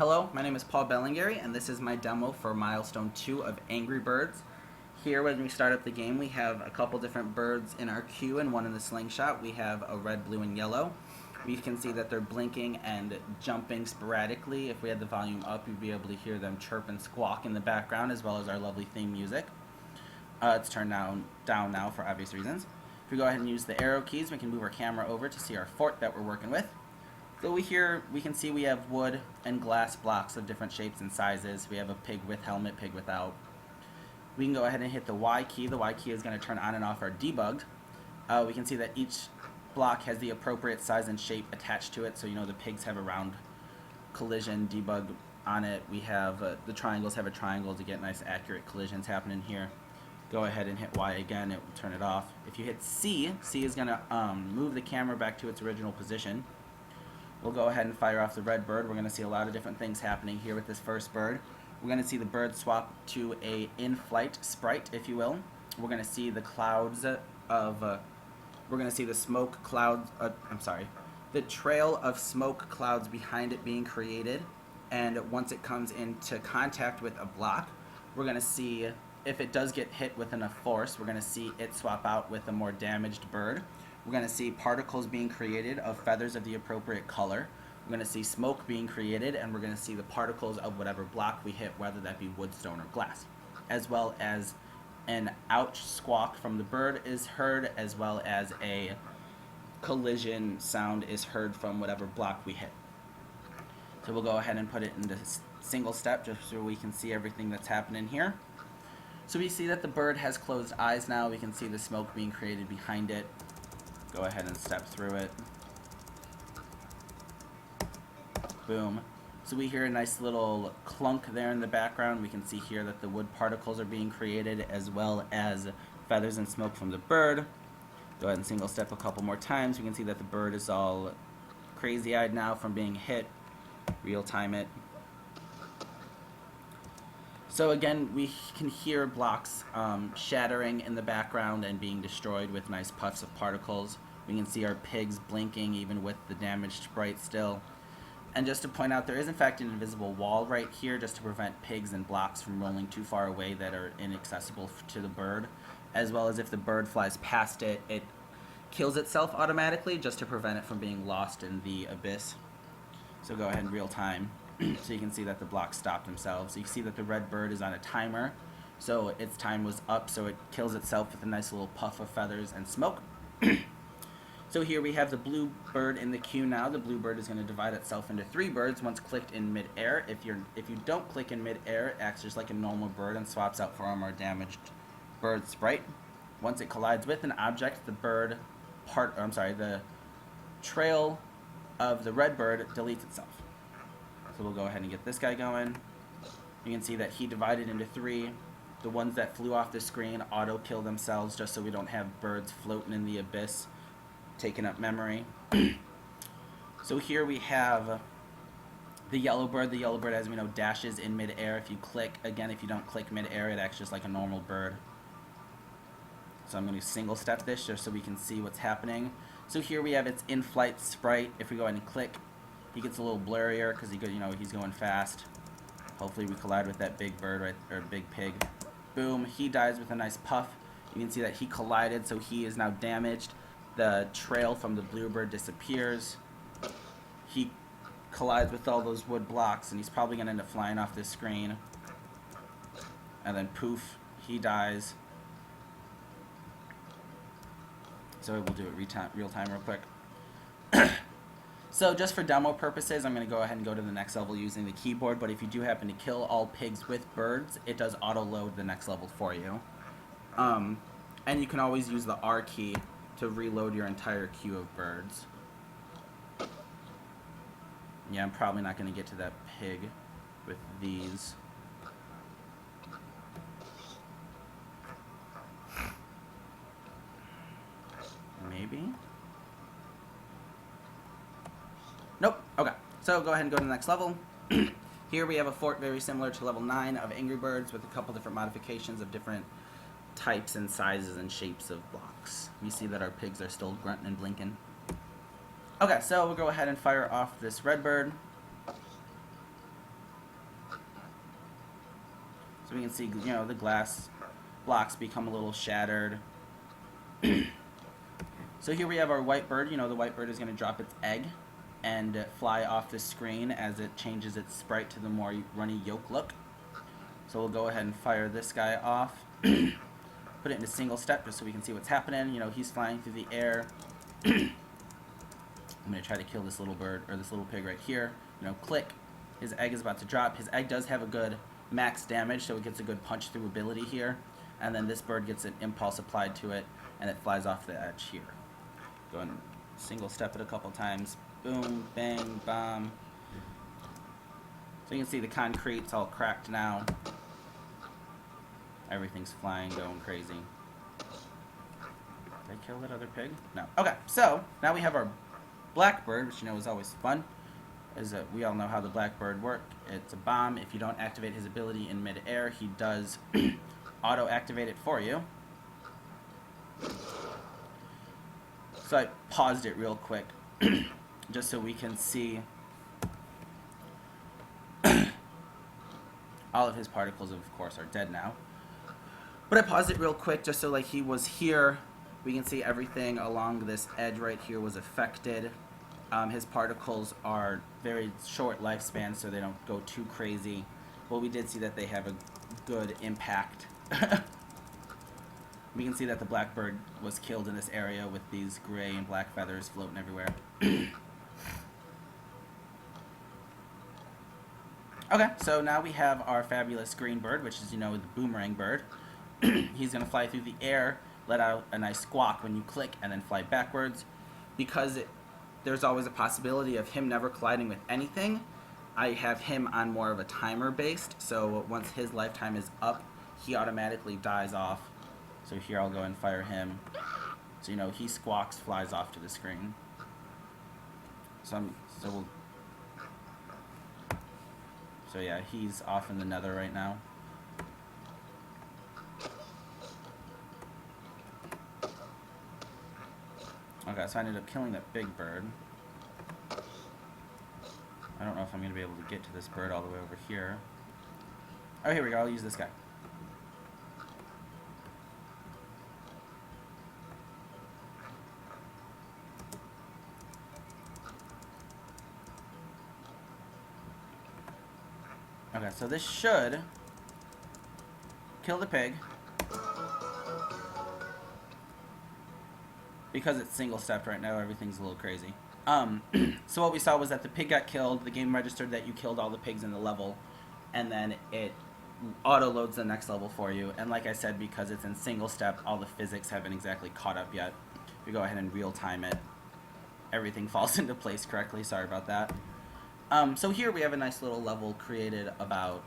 Hello, my name is Paul Bellingary, and this is my demo for Milestone 2 of Angry Birds. Here, when we start up the game, we have a couple different birds in our queue and one in the slingshot. We have a red, blue, and yellow. We can see that they're blinking and jumping sporadically. If we had the volume up, you'd be able to hear them chirp and squawk in the background, as well as our lovely theme music. It's turned down now for obvious reasons. If we go ahead and use the arrow keys, we can move our camera over to see our fort that we're working with. So we can see we have wood and glass blocks of different shapes and sizes. We have a pig with helmet, pig without. We can go ahead and hit the Y key. The Y key is going to turn on and off our debug. We can see that each block has the appropriate size and shape attached to it. So the pigs have a round collision debug on it. We have the triangles have a triangle to get nice accurate collisions happening here. Go ahead and hit Y again, it will turn it off. If you hit C, C is going to move the camera back to its original position. We'll go ahead and fire off the red bird. We're going to see a lot of different things happening here with this first bird. We're going to see the bird swap to a in-flight sprite, if you will. We're going to see the clouds of, we're going to see the smoke clouds, the trail of smoke clouds behind it being created. And once it comes into contact with a block, we're going to see, if it does get hit with enough force, we're going to see it swap out with a more damaged bird. We're going to see particles being created of feathers of the appropriate color. We're going to see smoke being created, and we're going to see the particles of whatever block we hit, whether that be wood, stone, or glass. As well as an ouch squawk from the bird is heard, as well as a collision sound is heard from whatever block we hit. So we'll go ahead and put it into single step just so we can see everything that's happening here. So we see that the bird has closed eyes now. We can see the smoke being created behind it. Go ahead and step through it. Boom. So we hear a nice little clunk there in the background. We can see here that the wood particles are being created, as well as feathers and smoke from the bird. Go ahead and single step a couple more times. We can see that the bird is all crazy-eyed now from being hit. Real time it. So again, we can hear blocks shattering in the background and being destroyed with nice puffs of particles. We can see our pigs blinking even with the damaged sprite still. And just to point out, there is in fact an invisible wall right here just to prevent pigs and blocks from rolling too far away that are inaccessible to the bird. As well as if the bird flies past it, it kills itself automatically just to prevent it from being lost in the abyss. So go ahead in real time. So you can see that the blocks stopped themselves. So you see that the red bird is on a timer. So its time was up, so it kills itself with a nice little puff of feathers and smoke. So here we have the blue bird in the queue now. The blue bird is going to divide itself into 3 birds once clicked in mid-air. If you don't click in mid-air, it acts just like a normal bird and swaps out for a more damaged bird sprite. Once it collides with an object, the trail of the red bird deletes itself. So we'll go ahead and get this guy going. You can see that he divided into 3. The ones that flew off the screen auto-kill themselves just so we don't have birds floating in the abyss, taking up memory. So here we have the yellow bird. The yellow bird, as we know, dashes in mid-air. If you don't click mid-air, it acts just like a normal bird. So I'm going to single step this just so we can see what's happening. So here we have its in-flight sprite. If we go ahead and click, he gets a little blurrier because he's going fast. Hopefully we collide with that big bird or big pig. Boom, he dies with a nice puff. You can see that he collided, so he is now damaged. The trail from the blue bird disappears. He collides with all those wood blocks, and he's probably going to end up flying off this screen. And then poof, he dies. So we'll do it real time real quick. So just for demo purposes, I'm going to go ahead and go to the next level using the keyboard, but if you do happen to kill all pigs with birds, it does auto-load the next level for you. And you can always use the R key to reload your entire queue of birds. Yeah, I'm probably not going to get to that pig with these. Maybe? Nope. Okay. So go ahead and go to the next level. Here we have a fort very similar to level 9 of Angry Birds with a couple different modifications of different types and sizes and shapes of blocks. You see that our pigs are still grunting and blinking. Okay, so we'll go ahead and fire off this red bird. So we can see, you know, the glass blocks become a little shattered. So here we have our white bird. You know, the white bird is going to drop its egg and fly off the screen as it changes its sprite to the more runny yolk look. So we'll go ahead and fire this guy off. Put it in a single step just so we can see what's happening. You know, he's flying through the air. I'm going to try to kill this little bird, or this little pig right here. You know, click. His egg is about to drop. His egg does have a good max damage, so it gets a good punch through ability here. And then this bird gets an impulse applied to it, and it flies off the edge here. Go and single step it a couple times. Boom, bang, bomb. So you can see the concrete's all cracked now. Everything's flying, going crazy. Did I kill that other pig? No. Okay, so now we have our blackbird, which you know is always fun. We all know how the blackbird works. It's a bomb. If you don't activate his ability in mid-air, he does auto-activate it for you. So I paused it real quick just so we can see all of his particles, of course, are dead now. But I paused it real quick just so like he was here. We can see everything along this edge right here was affected. His particles are very short lifespan, so they don't go too crazy. But we did see that they have a good impact. We can see that the blackbird was killed in this area with these gray and black feathers floating everywhere. Okay, so now we have our fabulous green bird, which is, you know, the boomerang bird. He's going to fly through the air, let out a nice squawk when you click, and then fly backwards. Because there's always a possibility of him never colliding with anything, I have him on more of a timer based, so once his lifetime is up, he automatically dies off. So here I'll go and fire him. So you know, he squawks, flies off to the screen. So yeah, he's off in the nether right now. Okay, so I ended up killing that big bird. I don't know if I'm going to be able to get to this bird all the way over here. Oh, here we go. I'll use this guy. Okay, so this should kill the pig. Because it's single-stepped right now, everything's a little crazy. So what we saw was that the pig got killed, the game registered that you killed all the pigs in the level, and then it auto-loads the next level for you. And like I said, because it's in single-step, all the physics haven't exactly caught up yet. If you go ahead and real-time it, everything falls into place correctly. Sorry about that. So here we have a nice little level created about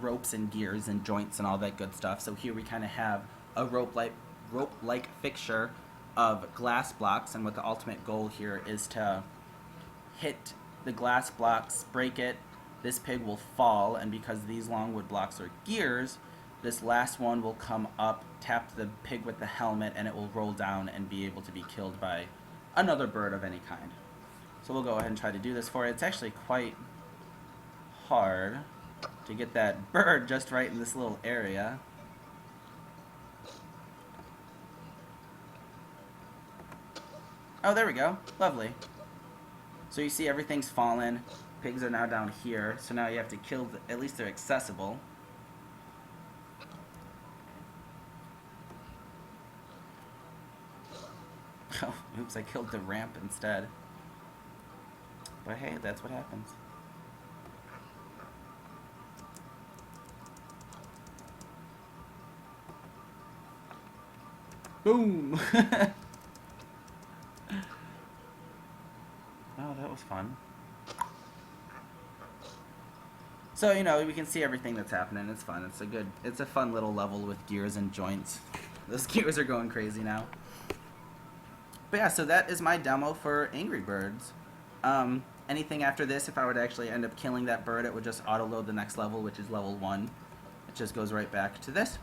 ropes and gears and joints and all that good stuff. So here we kind of have a rope-like fixture of glass blocks, and what the ultimate goal here is to hit the glass blocks, break it, this pig will fall, and because these longwood blocks are gears, this last one will come up, tap the pig with the helmet, and it will roll down and be able to be killed by another bird of any kind. So we'll go ahead and try to do this for it. It's actually quite hard to get that bird just right in this little area. Oh, there we go. Lovely. So you see everything's fallen. Pigs are now down here. So now you have to kill at least they're accessible. Oh, oops, I killed the ramp instead. But hey, that's what happens. Boom! Oh, that was fun. So, you know, we can see everything that's happening. It's fun. It's a fun little level with gears and joints. Those gears are going crazy now. But yeah, so that is my demo for Angry Birds. Anything after this, if I would actually end up killing that bird, it would just auto-load the next level, which is level 1. It just goes right back to this.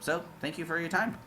So, thank you for your time.